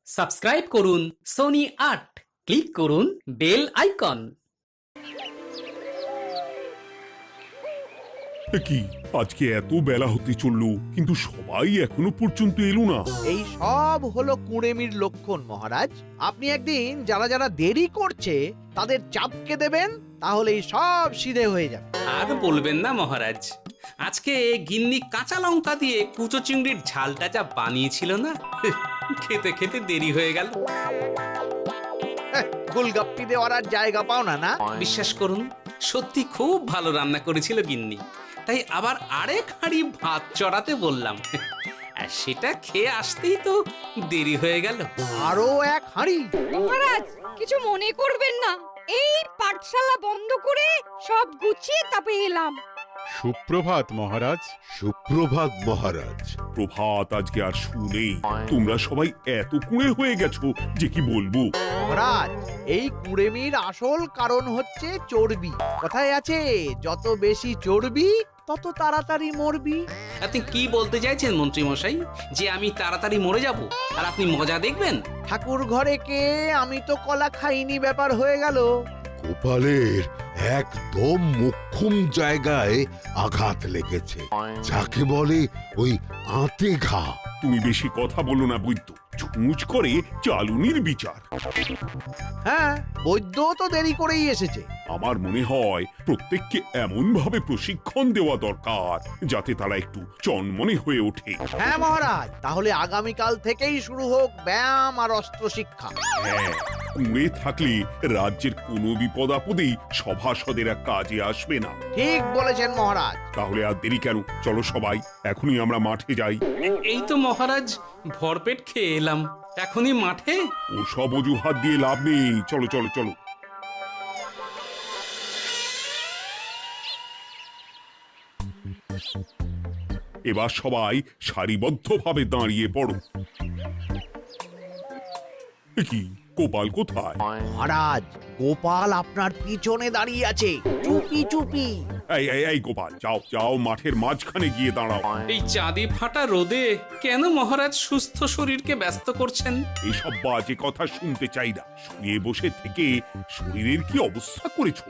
Subscribe করুন Sony ৮, click করুন bell icon. কি আজকে এত বেলা হতে চললো কিন্তু সবাই এখনো পর্যন্ত এলো না। এই সব হলো কুঁড়েমির লক্ষণ মহারাজ। আপনি একদিন যারা যারা দেরি করছে তাদের চাপকে দেবেন, তাহলেই সব সিধে হয়ে যাবে। আর বলবেন না মহারাজ, আজকে গিন্নি কাঁচা লঙ্কা দিয়ে কুচো চিংড়ির ঝালটা যা বানিয়েছিল না, খেতে খেতে দেরি হয়ে গেল। গোলগাপ্পি দেওয়ার আর জায়গা পাও না না? বিশ্বাস করুন, সত্যি খুব ভালো রান্না করেছিল গিন্নি, তাই আবার আরেক হাঁড়ি ভাত চড়াতে বললাম। আর সেটা খেয়ে আসতেই তো দেরি হয়ে গেল। আরো এক হাঁড়ি? মহারাজ কিছু মনে করবেন না, এই পাঠশালা বন্ধ করে সব গুছিয়ে তাপে এলাম। সুপ্রভাত মহারাজ। সুপ্রভাত মহারাজ। প্রভাত আজকে আর শুনেই তোমরা সবাই এত কুঁড়ে হয়ে গেছো যে কি বলবো। মহারাজ, এই কুঁড়েমির আসল কারণ হচ্ছে চর্বি। কথায় আছে, যত বেশি চর্বি তত তাড়াতাড়ি মরবি। আপনি কি বলতে চাইছেন মন্ত্রী মশাই, যে আমি তাড়াতাড়ি মরে যাব আর আপনি মজা দেখবেন? ঠাকুর ঘরে কে, আমি তো কলা খাইনি ব্যাপার হয়ে গেল। গোপালের একদম মোক্ষম জায়গায় আঘাত লেগেছে, যাকে বলে ওই আঁতে ঘা। তুমি বেশি কথা বলো না বৈদ্য, ছুঁচ করে চালুনির বিচার। হ্যাঁ, বৈদ্য তো দেরি করেই এসেছে। আমার মনে হয় প্রত্যেককে এমন ভাবে প্রশিক্ষণ দেওয়া দরকার যাতে তারা একটু চনমনে হয়ে ওঠে। হ্যাঁ মহারাজ, তাহলে আগামীকাল থেকেই শুরু হোক ব্যায়াম আর অস্ত্র শিক্ষা। হ্যাঁ, কুঁড়ে থাকলে রাজ্যের কোনো বিপদ আপদেই সভাসদেরা কাজে আসবে না। ঠিক বলেছেন মহারাজ। তাহলে আর দেরি কেন, চলো সবাই এখনই আমরা মাঠে যাই। এই তো মহারাজ ভরপেট খেয়ে এলাম, এখনই মাঠে? ও সব অজুহাত দিয়ে লাভ নেই, চলো চলো চলো। এবার সবাই সারিবদ্ধভাবে দাঁড়িয়ে পড়ো। এ কি, গোপাল কোথায়? মহারাজ, গোপাল আপনার পিছনে দাঁড়িয়ে আছে, চুপি চুপি। এই গোপাল, যাও যাও, মাঠের মাঝখানে গিয়ে দাঁড়াও। এই চাঁদি ফাটা রোদে কেন মহারাজ সুস্থ শরীরকে ব্যস্ত করছেন? এসব বাজে কথা শুনতে চাই না। শুয়ে বসে থেকে শরীরের কি অবস্থা করেছো?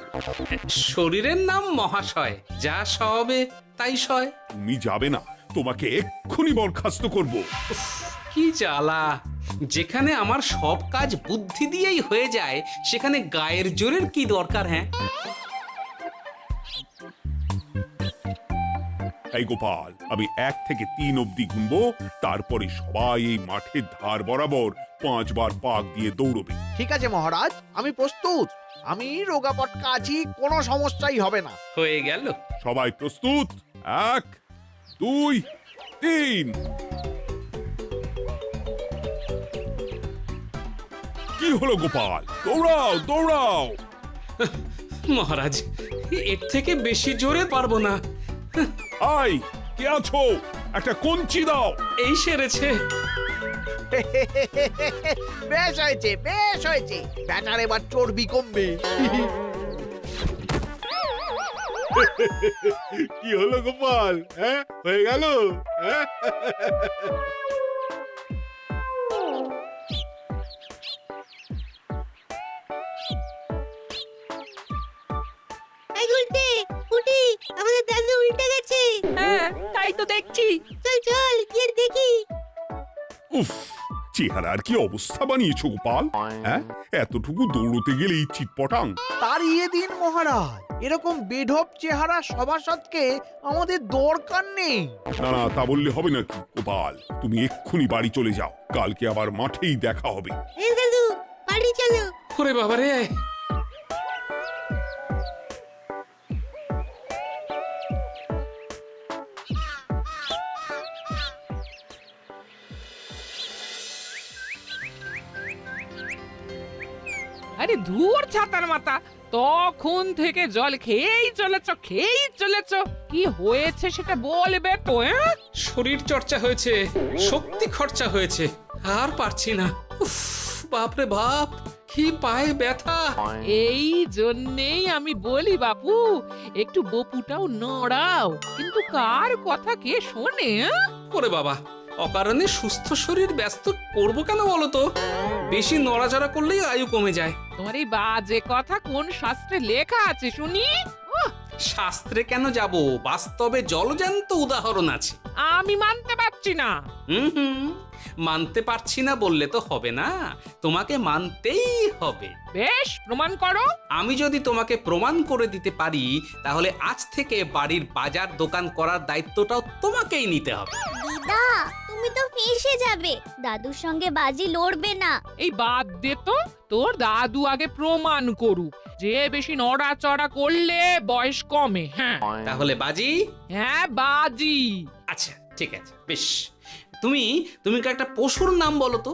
শরীরের নাম মহাশয়, যা সবে তাই সয়। তুমি যাবে না, তোমাকে এক্ষুনি বরখাস্ত করবো। কি জ্বালা! যেখানে আমার সব কাজ বুদ্ধি দিয়েই হয়ে যায়, সেখানে গায়ের জোরের কি দরকার? হ্যাঁ, এই গোপাল, আমি 1 থেকে 3 অব্দি গুনবো, তারপরে সবাই এই মাঠের ধার বরাবর 5 বার পাক দিয়ে দৌড়বে। ঠিক আছে মহারাজ, আমি প্রস্তুত। আমি রোগা পটকা আছি, কোনো সমস্যাই হবে না। হয়ে গেল। সবাই প্রস্তুত? 1, 2, 3। কি হলো গোপাল, দৌড়াও দৌড়াও। মহারাজ, এর থেকে বেশি জোরে পারবো না। আই, কে আছো? একটা কঞ্চি দাও। এই সেরেছে। বেশ হয়েছে, বেশ হয়েছে। ব্যাটার এবার চর্বি কমবে। কি হলো গোপাল? হ্যাঁ, হয়ে গেল? হ্যাঁ? এই উল্টে উঠি, আমাদের দাদু উল্টে গেছে। হ্যাঁ, তাই তো দেখছি। চল চল গিয়ে দেখি। উফ, চেহারার কি অবস্থা বানিয়েছো গোপাল? হ্যাঁ, এতটুকু দৌড়তে গেলেই চিটপটাং। তাড়িয়ে দিন মহারাজ, এরকম বেঢপ চেহারা সভাসদকে আমাদের দরকার নেই। না না, তা বললে হবে নাকি গোপাল? তুমি এক্ষুনি বাড়ি চলে যাও, কালকে আবার মাঠেই দেখা হবে। এই দাদু বাড়ি চলো। ওরে বাবারে! আরে ধুর ছাতার মাথা, তখন থেকে জল খেয়েই চলেছ। কি হয়েছে সেটা বলবে তো? শরীর চর্চা হয়েছে, শক্তি খরচা হয়েছে, আর পারছি না। উফ, বাপরে বাপ, কি পায়ে ব্যথা! এই জন্যেই আমি বলি বাপু, একটু বপুটাও নড়াও, কিন্তু কার কথা কে শোনে? ওরে বাবা, অকারণে সুস্থ শরীর ব্যস্ত করবো কেন বলো তো? বেশি নড়াচড়া করলেই আয়ু কমে যায়। তোমার এই বাজে কথা কোন শাস্ত্রে লেখা আছে শুনি? শাস্ত্রে কেন যাব, বাস্তবে জলজ্যান্ত উদাহরণ আছে। আমি মানতে পারছি না। হুম, মানতে পারছি না বললে তো হবে না, তোমাকে মানতেই হবে। বেশ, প্রমাণ করো। আমি যদি তোমাকে প্রমাণ করে দিতে পারি, তাহলে আজ থেকে বাড়ির বাজার দোকান করার দায়িত্বটাও তোমাকেই নিতে হবে। দিদা তুমি তো ফেঁসে যাবে, দাদুর সঙ্গে বাজি লড়বে না। এই বাদ দে তো, তোর দাদু আগে প্রমাণ করুক যে বেশি নড়াচড়া করলে বয়স কমে। হ্যাঁ তাহলে বাজি? হ্যাঁ বাজি। আচ্ছা ঠিক আছে, বেশ। তুমি তুমি একটা পশুর নাম বলো তো,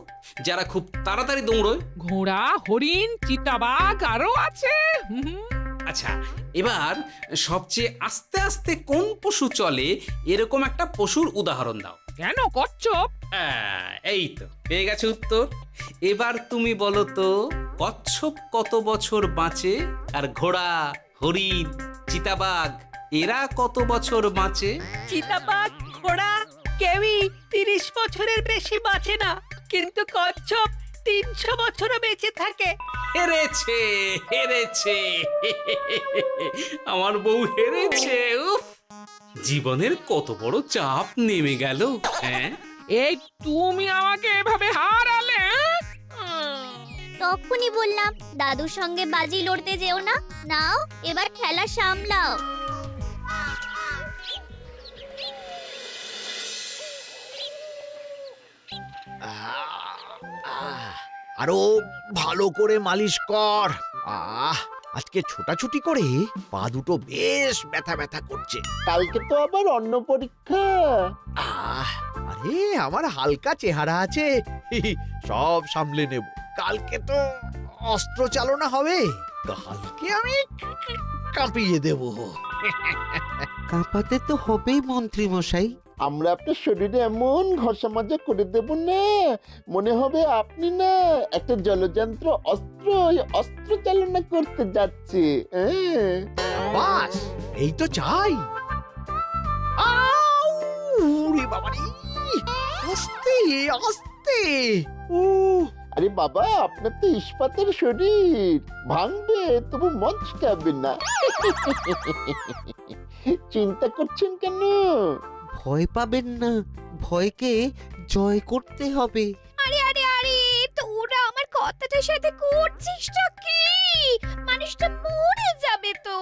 যারা খুব তাড়াতাড়ি দৌড়য়। ঘোড়া, হরিণ, চিতাবাঘ আরো আছে। আচ্ছা, এবার সবচেয়ে আস্তে আস্তে কোন পশু চলে এরকম একটা পশুর উদাহরণ দাও। কেন কচ্ছপ? এই তো পেয়ে গেছে উত্তর। এবার তুমি বলো তো, কচ্ছপ কত বছর বাঁচে, আর ঘোড়া, হরিণ, চিতাবাঘ এরা কত বছর বাঁচে? চিতাবাঘ, ঘোড়া কেউই 30 বছরের বেশি বাঁচে না, কিন্তু কচ্ছপ 300 বছরও বেঁচে থাকে। হেরেছে, হেরেছে, আমার বউ হেরেছে। উফ, জীবনের কত বড় চাপ নেমে গেল। হ্যাঁ, এই তুমি আমাকে এভাবে হারালে? তখনই বললাম দাদুর সঙ্গে বাজি লড়তে যেও না। নাও এবার খেলা সামলাও। আরো ভালো করে মালিশ কর। আজকে ছোটাছুটি করে পা দুটো বেশ ব্যথা ব্যথা করছে। কালকে তো আবার অন্য পরীক্ষা। আরে আমার হালকা চেহারা আছে, সব সামলে নেব। কালকে তো অস্ত্র চালনা হবে, কালকে আমি কাঁপিয়ে দেব। কাঁপাতে তো হবেই মন্ত্রী মশাই। আমরা আপনার শরীরে এমন ঘষা মাজা করে দেব না, মনে হবে আপনি না একটা জলযন্ত্র অস্ত্র চালনা করতে যাচ্ছে। বাস এই তো চাই। বাবারি, আস্তে আস্তে। আরে বাবা, আপনার তো ইস্পাতের শরীর, ভাঙবে তবু মচকাবে না। চিন্তা করছেন কেন? ভয় পাবেন না, ভয়কে জয় করতে হবে। আরে আরে আরে, তোরা আমার কথাটার সাথে করছিসটা কি? মানুষটা মরে যাবে তো।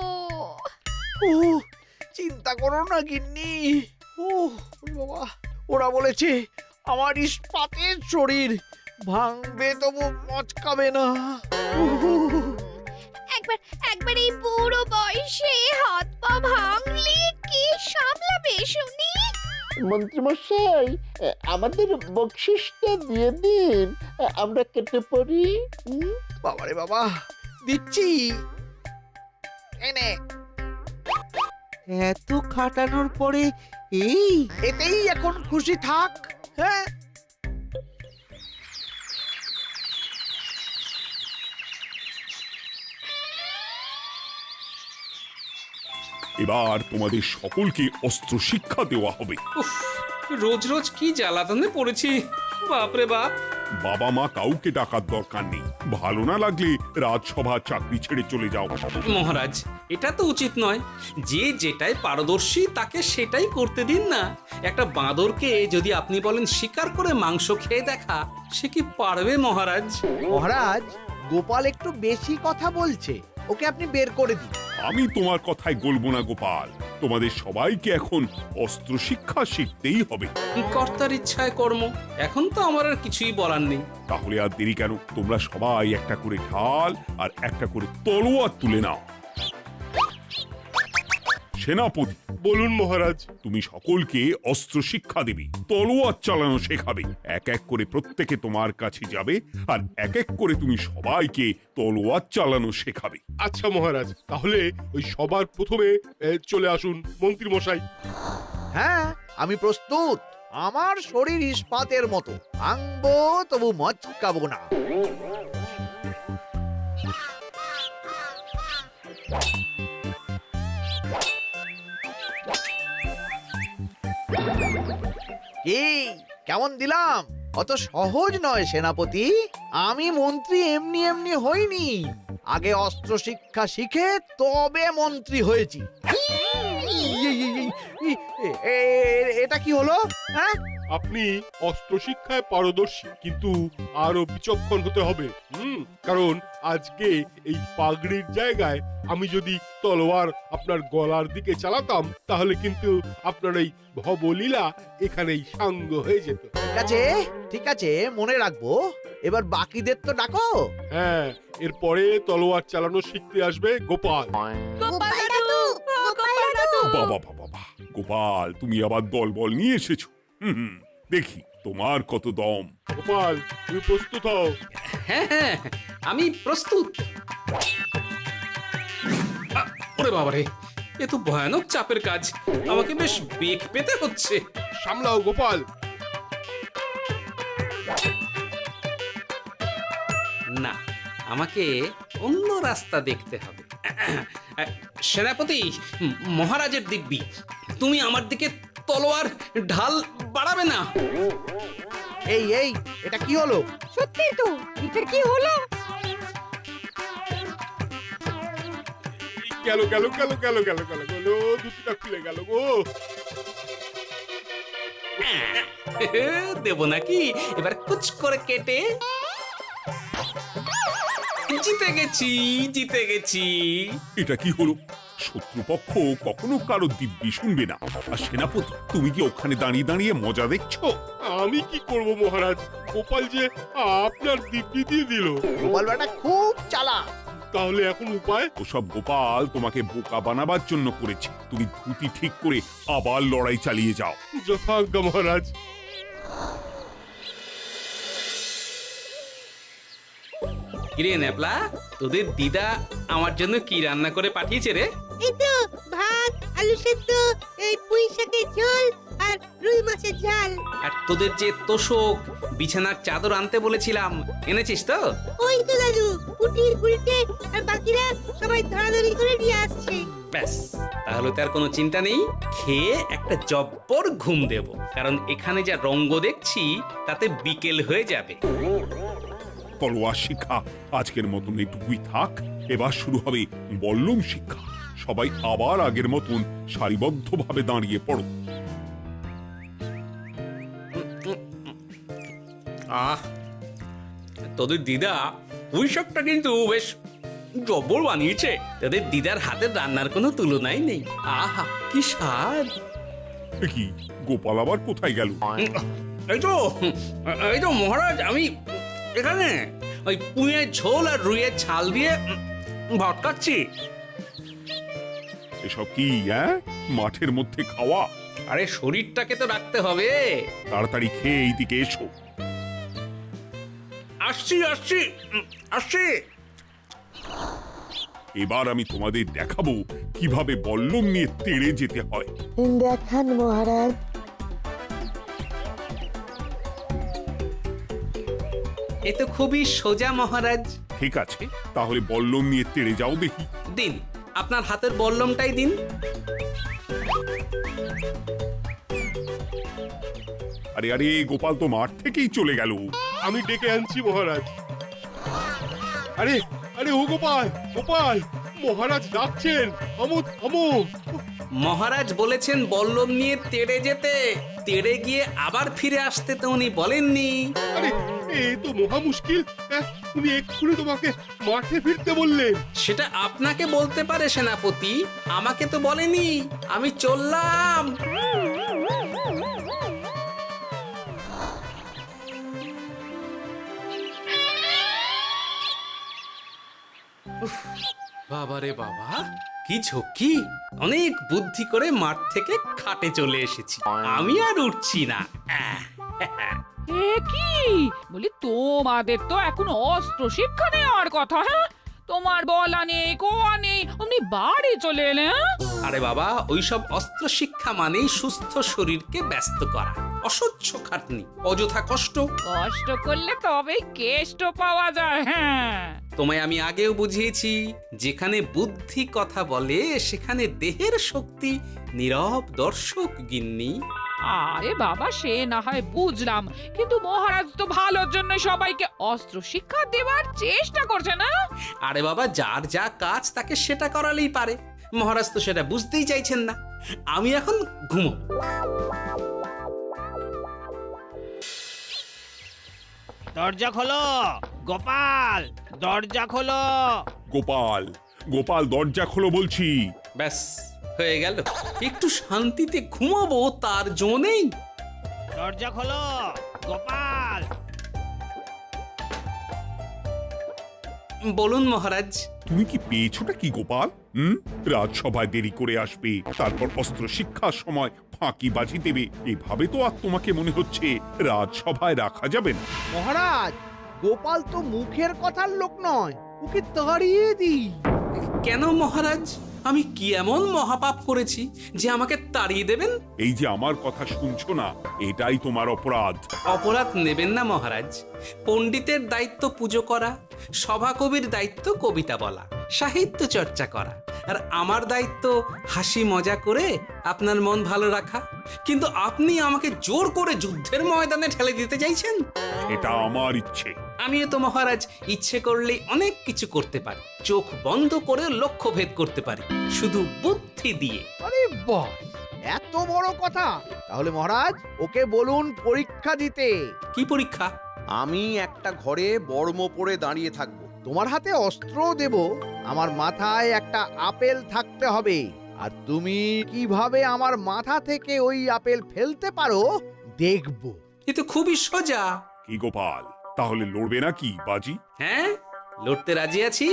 চিন্তা করো না গিন্নি। বাবা, ওরা বলেছে আমার ইস্পাতের শরীর, ভাঙবে তবু মচকাবে না। একবার এই বুড়ো বয়সে হাত পা ভাঙলে কি সামলাবে শুনি? মন্ত্রী মশাই, আমাদের বকশিসটা দিয়ে দিন, আমরা কেটে পড়ি। বাবারে বাবা, দিচ্ছি। এনে এত খাটানোর পরে এতেই এখন খুশি থাক। হ্যাঁ, এবার তোমাদের সকলকে অস্ত্র শিক্ষা দেওয়া হবে। উফ, রোজ রোজ কি জ্বালাতনে পড়েছি, বাপরে বাপ। বাবা মা কাউকে ডাকার দরকার নেই, ভালো না লাগলে রাজসভা চাকরি ছেড়ে চলে যাও। মহারাজ, এটা তো উচিত নয়। যে যেটাই পারদর্শী তাকে সেটাই করতে দিন না। একটা বাঁদরকে যদি আপনি বলেন শিকার করে মাংস খেয়ে দেখা, সে কি পারবে মহারাজ? মহারাজ, গোপাল একটু বেশি কথা বলছে, ওকে আপনি বের করে দিন। আমি তোমার কথায় গলবো না গোপাল, তোমাদের সবাইকে এখন অস্ত্র শিক্ষা শিখতেই হবে। কর্তার ইচ্ছায় কর্ম, এখন তো আমার আর কিছুই বলার নেই। তাহলে আর দেরি কেন, তোমরা সবাই একটা করে ঢাল আর একটা করে তলোয়ার তুলে নাও। সেনাপতি, বলুন মহারাজ। তুমি সকলকে অস্ত্র শিক্ষা দেবে, তলোয়ার চালানো শেখাবে। এক এক করে প্রত্যেকে তোমার কাছে যাবে আর এক এক করে তুমি সবাইকে তলোয়ার চালানো শেখাবে। আচ্ছা মহারাজ, তাহলে ওই সবার প্রথমে চলে আসুন মন্ত্রী মশাই। হ্যাঁ, আমি প্রস্তুত। আমার শরীর ইস্পাতের মতো, ভাঙবো তবু মচকাবো না। কেমন দিলাম? অত সহজ নয় সেনাপতি। আমি মন্ত্রী এমনি এমনি হইনি, আগে অস্ত্র শিক্ষা শিখে তবে মন্ত্রী হয়েছি। এটা কি হলো? হ্যাঁ, আপনি অস্ত্র শিক্ষায় পারদর্শী, কিন্তু আরো বিচক্ষণ হতে হবে। কারণ আজকে এই পাগড়ির জায়গায় আমি যদি তলোয়ার আপনার গলার দিকে চালাতাম, তাহলে কিন্তু আপনার এই ভবলীলা এখানেই সাঙ্গ হয়ে যেত। ঠিক আছে ঠিক আছে, মনে রাখবো। এবার বাকিদের তো ডাকো। হ্যাঁ, এরপরে তলোয়ার চালানো শিখতে আসবে গোপাল। গোপাল দাদু, গোপাল দাদু। বাবা বাবা বাবা, গোপাল তুমি আবার দলবল নিয়ে এসেছো। দেখি তোমার কত দম। গোপাল, তুমি প্রস্তুত হও। হ্যাঁ হ্যাঁ, আমি প্রস্তুত। ওরে বাবারে, এ তো ভয়ানক চাপের কাজ। আমাকে বেশ বেগ পেতে হচ্ছে। সামলাও গোপাল। না, আমাকে অন্য রাস্তা দেখতে হবে। সেনাপতি, মহারাজের দিব্যি, তুমি আমার দিকে তলোয়ার ঢাল বাড়াবে না। এই এই, এটা কি হলো? সত্যি তো, এটা কি হলো? গেল গেল গেল গেল গেল গেল গেল, দুটিটা খুলে গেল গো। দেব নাকি এবার কুচ করে কেটে? জিতে গেছি, জিতে গেছি। এটা কি হলো? শত্রুপক্ষ কখনো কারো দিব্যি শুনবে না। আর সেনাপতি, তুমি কি ওখানে দাঁড়িয়ে দাঁড়িয়ে মজা দেখছো? আমি কি করব মহারাজ, গোপাল যে আপনার দিব্যি দিয়ে দিল। গোপাল বেটা খুব চালাক। তাহলে এখন উপায়? ওসব গোপাল তোমাকে বোকা বানাবার জন্য করেছে। তুমি ধুতি ঠিক করে আবার লড়াই চালিয়ে যাও। যথাজ্ঞা মহারাজ। কিরে ন্যাপলা, তোদের দিদা আমার জন্য কি রান্না করে পাঠিয়েছে রে? এই তো ভাত, আলু সেদ্ধ, এই পুঁই শাকের ঝোল আর রুই মাছের ঝাল। আর তোদের যে তোষক, বিছানার চাদর আনতে বলেছিলাম, এনেছিস তো? ওই তো দাদু, পুটি উল্টে আর বাকিরা সবাই ধরাধরি করে নিয়ে আসছে। ব্যাস, তাহলে তার কোনো চিন্তা নেই। খেয়ে একটা জব্বর ঘুম দেব, কারণ এখানে যা রঙ্গ দেখছি তাতে বিকেল হয়ে যাবে। তলোয়ার শিক্ষা আজকের মতন এইটুকুই থাক। এবার শুরু হবে বল্লম শিক্ষা। সবাই আবার আগের মতন সারিবদ্ধভাবে দাঁড়িয়ে পড়ো। আহ, তোদের দিদা পুঁই শাকটা কিন্তু বেশ জব্বর বানিয়েছে। তোদের দিদার হাতের রান্নার কোনো তুলনাই নেই। আহা, কি স্বাদ! এ কি, গোপাল আবার কোথায় গেল? এই তো মহারাজ, আমি এখানে ওই পুঁইয়ের ঝোল আর রুইয়ের ছাল দিয়ে ভাত খাচ্ছি। এসব কি মাঠের মধ্যে খাওয়া? আরে শরীরটাকে তো রাখতে হবে। তাড়াতাড়ি খেয়ে এইদিকে এসো। আসছি আসছি আসছি। এবার আমি তোমাদের দেখাবো কিভাবে বল্লম নিয়ে তেড়ে যেতে হয়। দেখান মহারাজ। এ তো খুবই সোজা মহারাজ। ঠিক আছে, তাহলে বল্লম নিয়ে তেড়ে যাও দেখি। দিন, আপনার হাতের বল্লমটাই দিন। আরে আরে, গোপাল তো মাঠ থেকেই চলে গেল। আমি ডেকে আনছি মহারাজ। আরে আরে, ও গোপাল, গোপাল, মহারাজ ডাকছেন। থামো থামো। মহারাজ বলেছেন বল্লম নিয়ে তেড়ে যেতে। তেড়ে গিয়ে আবার ফিরে আসতে তো উনি বলেননি। আরে, এ তো মহা মুশকিল। উনি এক্ষুনি তোমাকে মাঠে ফিরতে বললেন। সেটা আপনাকে বলতে পারে সেনাপতি, আমাকে তো বলেনি। আমি চললাম। বাবারে বাবা, কি ঝক্কি! অনেক বুদ্ধি করে মাঠ থেকে খাটে চলে এসেছি। আমি আর উঠছি না। এ কি বলি, তোমাদের তো এখন অস্ত্র শিক্ষা নেওয়ার কথা। হ্যাঁ, তোমার বলা নেই, কোয়া নেই, অমনি বাড়ি চলে এলে। আরে বাবা, ওইসব অস্ত্র শিক্ষা মানেই সুস্থ শরীরকে ব্যস্ত করা, অসহ্য খাটনি, অযথা কষ্ট। কষ্ট করলে তবেই কেষ্ট পাওয়া যায়। হ্যাঁ, তোমায় আমি আগেও বুঝিয়েছি, যেখানে বুদ্ধি কথা বলে সেখানে দেহের শক্তি নীরব দর্শক গিন্নি। আরে বাবা, সে না হয় বুঝলাম, কিন্তু মহারাজ তো ভালোর জন্য সবাইকে অস্ত্র শিক্ষা দেওয়ার চেষ্টা করছে না? আরে বাবা, যার যা কাজ তাকে সেটা করালেই পারে। মহারাজ তো সেটা বুঝতেই চাইছেন না। আমি এখন ঘুমো। দরজা খোলো গোপাল, দরজা খোলো। গোপাল, গোপাল দরজা খোলো বলছি। ব্যাস হয়ে গেল। একটু শান্তিতে ঘুমাবো তার জো নেই। দরজা খোলো গোপাল। বলুন মহারাজ। তুমি কি পেয়েছোটা কি গোপাল? রাজসভায় দেরি করে আসবে, তারপর অস্ত্র শিক্ষার সময় ফাঁকিবাজি দেবে, এভাবে তো আর তোমাকে মনে হচ্ছে রাজসভায় রাখা যাবে না। মহারাজ, গোপাল তো মুখের কথার লোক নয়, ওকে তাড়িয়ে দিই। কেন মহারাজ? আমি কি এমন মহাপাপ করেছি যে আমাকে তাড়িয়ে দেবেন? এই যে আমার কথা শুনছো না, এটাই তোমার অপরাধ। অপরাধ নেবেন না মহারাজ। পণ্ডিতের দায়িত্ব পুজো করা, সভাকবির দায়িত্ব কবিতা বলা, সাহিত্য চর্চা করা, আর আমার দায়িত্ব হাসি মজা করে আপনার মন ভালো রাখা। কিন্তু আপনি আমাকে জোর করে যুদ্ধের ময়দানে ঠেলে দিতে চাইছেন। এটা আমার ইচ্ছে। আমিও তো মহারাজ ইচ্ছে করলেই অনেক কিছু করতে পারি। চোখ বন্ধ করে লক্ষ্য ভেদ করতে পারি, শুধু বুদ্ধি দিয়ে। আরে বাহ, এত বড় কথা! তাহলে মহারাজ, ওকে বলুন পরীক্ষা দিতে। কি পরীক্ষা? আমি একটা ঘরে বর্ম পরে দাঁড়িয়ে থাকবো। তোমার হাতে অস্ত্রও দেব, আমার মাথায় একটা আপেল থাকতে হবে, আর তুমি কিভাবে আমার মাথা থেকে ওই আপেল ফেলতে পারো দেখব। এ তো খুবই সোজা। কি গোপাল, তাহলে লড়বে নাকি বাজি? হ্যাঁ, লড়তে রাজি আছি।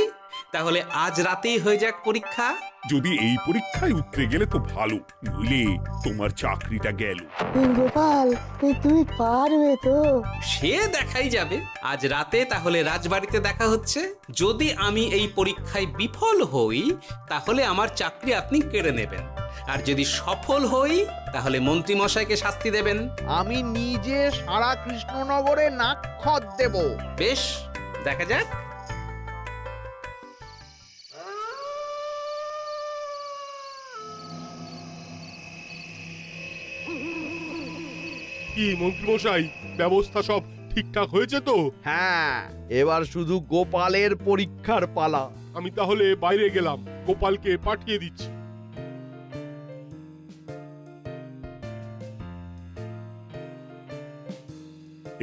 তাহলে আজ রাতেই হয়ে যাক পরীক্ষা। যদি এই পরীক্ষায় উতরে গেলে তো ভালো, নইলে তোমার চাকরিটা গেল। গোপাল, তুমি পারবে তো? সে দেখাই যাবে। আজ রাতে তাহলে রাজবাড়িতে দেখা হচ্ছে। যদি আমি এই পরীক্ষায় বিফল হই, তাহলে আমার চাকরি আপনি কেড়ে নেবেন, আর যদি সফল হই তাহলে মন্ত্রী মশাইকে শাস্তি দেবেন। আমি নিজে সারা কৃষ্ণনগরে নাক্ষত দেব। বেশ, দেখা যাক। কি মন্ত্রীমশাই, ব্যবস্থা সব ঠিকঠাক হয়েছে তো? হ্যাঁ, এবার শুধু গোপালের পরীক্ষার পালা। আমি তাহলে বাইরে গেলাম, গোপালকে পাঠিয়ে দিচ্ছি।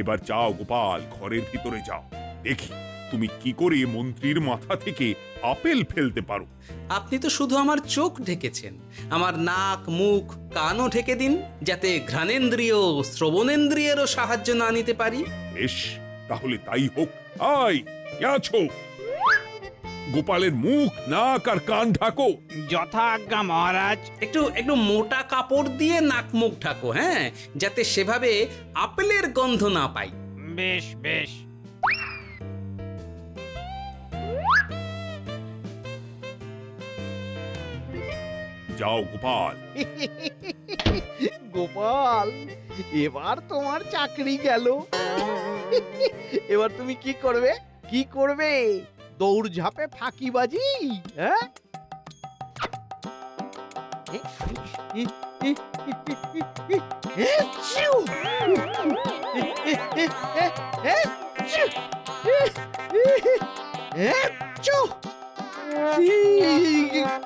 এবার যাও গোপাল, ঘরের ভিতরে যাও, দেখি তুমি কি করে মন্ত্রীর মাথা থেকে আপেল ফেলতে পারো। আপনি তো শুধু আমার চোখ ঢেকেছেন, আমার নাক মুখ কানও ঢেকে দিন, যাতে ঘ্রাণেন্দ্রিয় শ্রবণেন্দ্রিয়েরও সাহায্য না নিতে পারি। বেশ, তাহলে তাই হোক। আয়, কে আছো? গোপালের মুখ নাক আর কান ঢাকো। যথা আজ্ঞা মহারাজ। একটু একটু মোটা কাপড় দিয়ে নাক মুখ ঢাকো, হ্যাঁ, যাতে সেভাবে আপেলের গন্ধ না পাই। বেশ বেশ। যাও গোপাল। গোপাল, এবার তোমার চাকরি গেল। এবার তুমি কি করবে? কি করবে? দৌড় ঝাঁপে ফাঁকিবাজি? হ্যাঁ?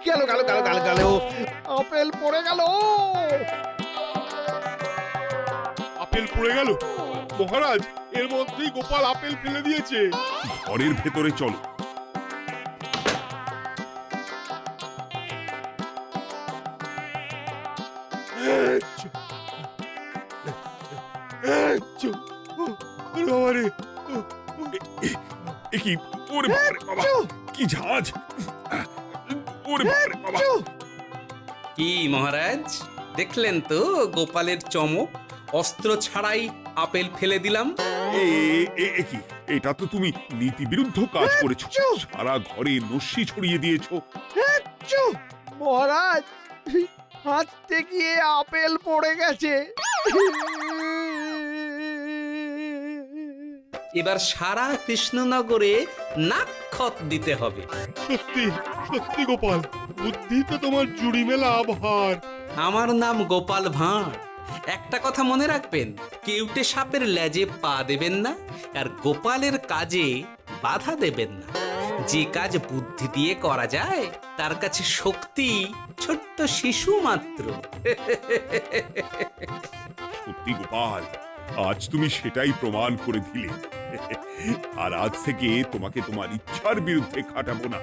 গেল গেল গেল গেল গেল, আপেল পড়ে গেল। আপেল পড়ে গেল? মহারাজ, এর মধ্যেই গোপাল আপেল ফেলে দিয়েছে। ঘরের ভেতরে চলো। কি ওরে বাবারে বাবা, কি ঝাঁজ! ওরে বাবারে বাবা। কি মহারাজ, দেখলেন তো গোপালের চমক? অস্ত্র ছাড়াই আপেল ফেলে দিলাম। কি, এটা তো তুমি নীতি বিরুদ্ধ কাজ করেছো। সারা ঘরে নস্যি ছড়িয়ে দিয়েছো। মহারাজ, হাঁটতে গিয়ে আপেল পড়ে গেছে। এবার সারা কৃষ্ণনগরে নাক্ষত দিতে হবে। সত্যি সত্যি গোপাল, বুদ্ধি তো তোমার জুড়ি মেলা আভার। আমার নাম গোপাল ভাঁড়, একটা কথা মনে রাখবেন, কেউটে সাপের লেজে পা দেবেন না, আর গোপালের কাজে বাধা দেবেন না। যে কাজ বুদ্ধি দিয়ে করা যায় তার কাছে শক্তি ছোট্ট শিশু মাত্র। সত্যি গোপাল, আজ তুমি সেটাই প্রমাণ করে দিলে। আর আজ থেকে তোমাকে তোমার ইচ্ছার বিরুদ্ধে খাটাবো না।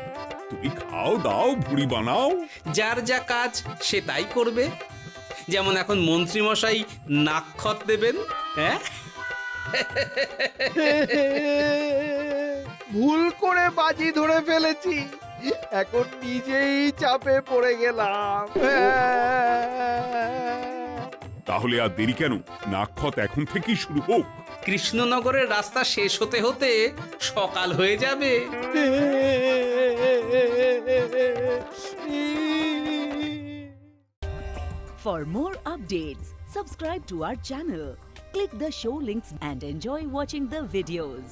তুমি খাও দাও, ভুড়ি বানাও। যার যা কাজ সে তাই করবে। যেমন এখন মন্ত্রী মশাই নাক্ষত দেবেন। হ্যাঁ, ভুল করে বাজি ধরে ফেলেছি, এখন নিজেই চাপে পড়ে গেলাম। তাহলে আর দেরি কেন? নাক্ষত এখন থেকেই শুরু হোক। কৃষ্ণনগরের রাস্তা শেষ হতে হতে সকাল হয়ে যাবে। For more updates, subscribe to our channel, click the show links and enjoy watching the videos.